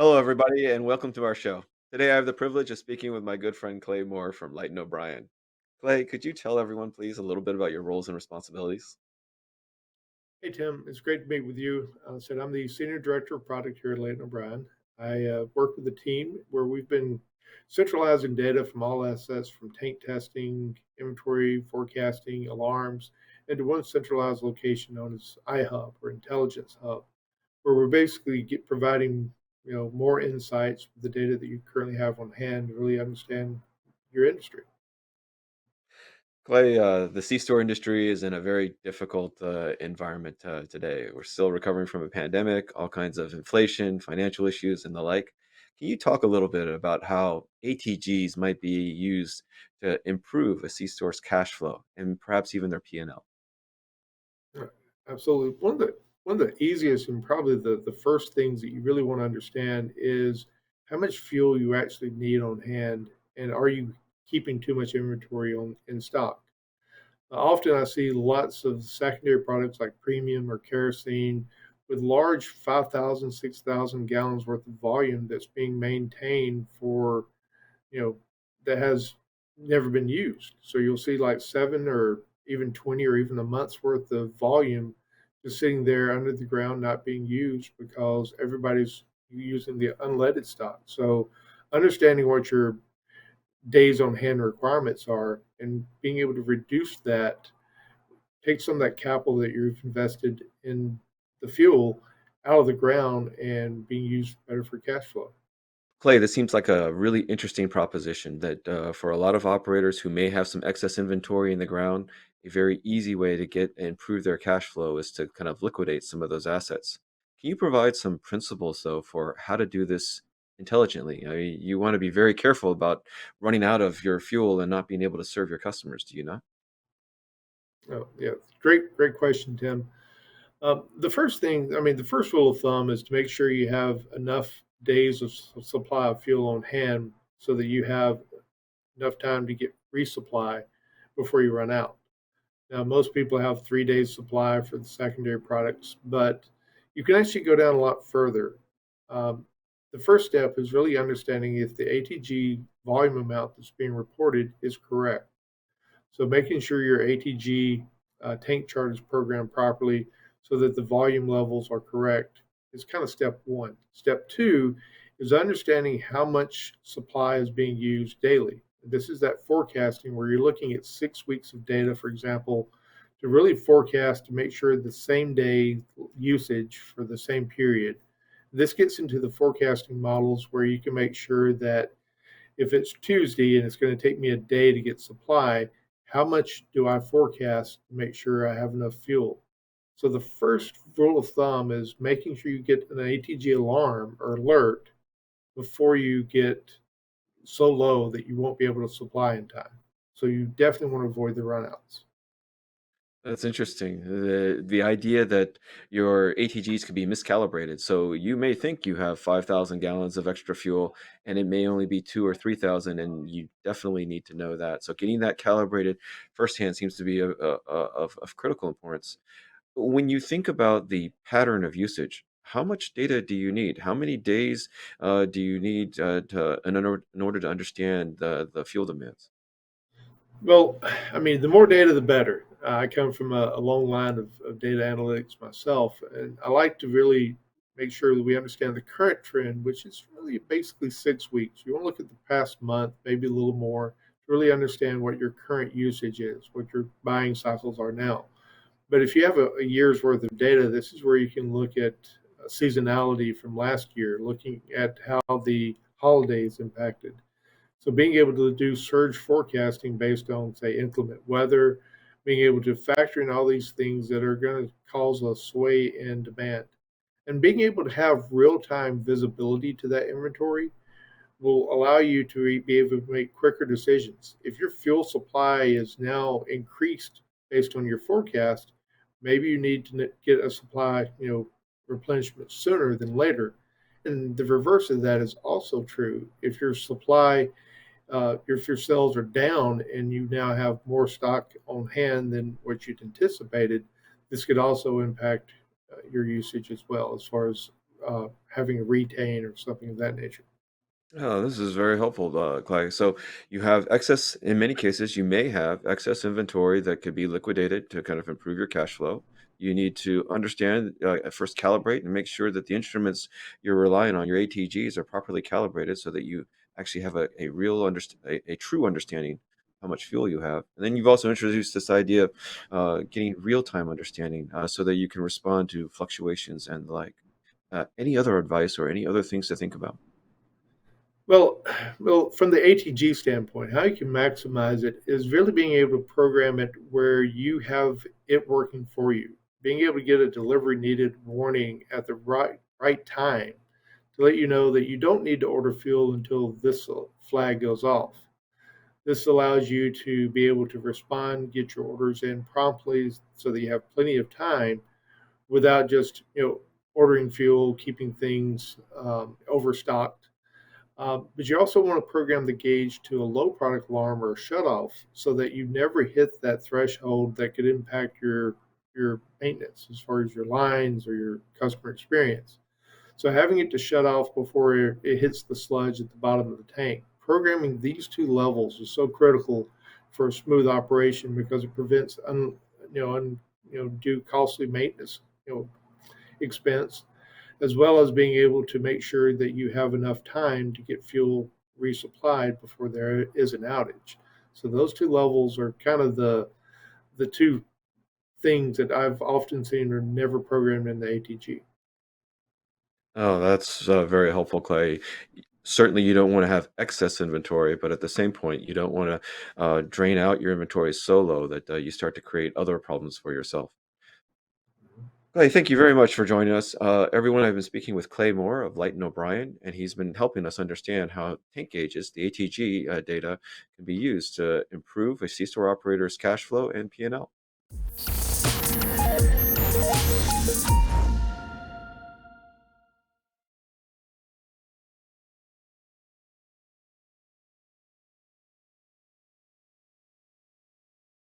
Hello, everybody, and welcome to our show. Today, I have the privilege of speaking with my good friend Clay Moore from Leighton O'Brien. Clay, could you tell everyone, please, a little bit about your roles and responsibilities? Hey Tim, it's great to meet with you. I'm the senior director of product here at Leighton O'Brien. I work with a team where we've been centralizing data from all assets, from tank testing, inventory forecasting, alarms, into one centralized location known as iHub or Intelligence Hub, where we're basically providing more insights with the data that you currently have on hand to really understand your industry. Clay, the C-store industry is in a very difficult environment today. We're still recovering from a pandemic, all kinds of inflation, financial issues, and the like. Can you talk a little bit about how ATGs might be used to improve a C-store's cash flow and perhaps even their P&L? Yeah, absolutely. One of the easiest and probably the first things that you really want to understand is how much fuel you actually need on hand, and are you keeping too much inventory on in stock? Often I see lots of secondary products like premium or kerosene with large 5,000, 6,000 gallons worth of volume that's being maintained for you know, that has never been used. So you'll see like 7 or even 20 or even a month's worth of volume just sitting there under the ground, not being used because everybody's using the unleaded stock. So understanding what your days on hand requirements are and being able to reduce that, take some of that capital that you've invested in the fuel out of the ground and being used better for cash flow. Clay, this seems like a really interesting proposition that for a lot of operators who may have some excess inventory in the ground, a very easy way to get and improve their cash flow is to kind of liquidate some of those assets. Can you provide some principles, though, for how to do this intelligently? I mean, you want to be very careful about running out of your fuel and not being able to serve your customers, do you not? Oh, yeah, great question, Tim. The first thing, I mean, the first rule of thumb is to make sure you have enough days of supply of fuel on hand so that you have enough time to get resupply before you run out. Now, most people have 3 days supply for the secondary products, but you can actually go down a lot further. Um, the first step is really understanding if the ATG volume amount that's being reported is correct. So making sure your ATG tank chart is programmed properly so that the volume levels are correct is kind of step one. Step two is understanding how much supply is being used daily. This is that forecasting where you're looking at 6 weeks of data, for example, to really forecast to make sure the same day usage for the same period. This gets into the forecasting models where you can make sure that if it's Tuesday and it's going to take me a day to get supply, how much do I forecast to make sure I have enough fuel? So the first rule of thumb is making sure you get an ATG alarm or alert before you get so low that you won't be able to supply in time. So you definitely want to avoid the runouts. That's interesting. The idea that your ATGs could be miscalibrated. So you may think you have 5,000 gallons of extra fuel, and it may only be 2 or 3,000, and you definitely need to know that. So getting that calibrated firsthand seems to be of critical importance. When you think about the pattern of usage, how much data do you need? How many days do you need in order to understand the fuel demands? Well, I mean, the more data, the better. I come from a long line of data analytics myself, and I like to really make sure that we understand the current trend, which is really basically 6 weeks. You want to look at the past month, maybe a little more, to really understand what your current usage is, what your buying cycles are now. But if you have a year's worth of data, this is where you can look at seasonality from last year, looking at how the holidays impacted. So being able to do surge forecasting based on, say, inclement weather, being able to factor in all these things that are going to cause a sway in demand, and being able to have real-time visibility to that inventory will allow you to be able to make quicker decisions. If your fuel supply is now increased based on your forecast, maybe you need to get a supply, replenishment sooner than later. And the reverse of that is also true. If your supply if your sales are down and you now have more stock on hand than what you'd anticipated, this could also impact your usage as well as far as having a retain or something of that nature. Oh, this is very helpful, Clay. So you have excess, in many cases, you may have excess inventory that could be liquidated to kind of improve your cash flow. You need to understand, first calibrate and make sure that the instruments you're relying on, your ATGs, are properly calibrated so that you actually have a real, a true understanding how much fuel you have. And then you've also introduced this idea of getting real-time understanding so that you can respond to fluctuations and like any other advice or any other things to think about. Well, well, from the ATG standpoint, how you can maximize it is really being able to program it where you have it working for you. Being able to get a delivery needed warning at the right time to let you know that you don't need to order fuel until this flag goes off. This allows you to be able to respond, get your orders in promptly so that you have plenty of time without just, ordering fuel, keeping things overstocked. But you also want to program the gauge to a low product alarm or a shutoff so that you never hit that threshold that could impact your maintenance as far as your lines or your customer experience. So having it to shut off before it hits the sludge at the bottom of the tank. Programming these two levels is so critical for a smooth operation because it prevents due costly maintenance expense, as well as being able to make sure that you have enough time to get fuel resupplied before there is an outage. So those two levels are kind of the two things that I've often seen are never programmed in the ATG. Oh, that's very helpful, Clay. Certainly, you don't want to have excess inventory, but at the same point, you don't want to drain out your inventory so low that you start to create other problems for yourself. Clay, thank you very much for joining us. Everyone, I've been speaking with Clay Moore of Leighton O'Brien, and he's been helping us understand how tank gauges, the ATG data, can be used to improve a C-store operator's cash flow and P&L.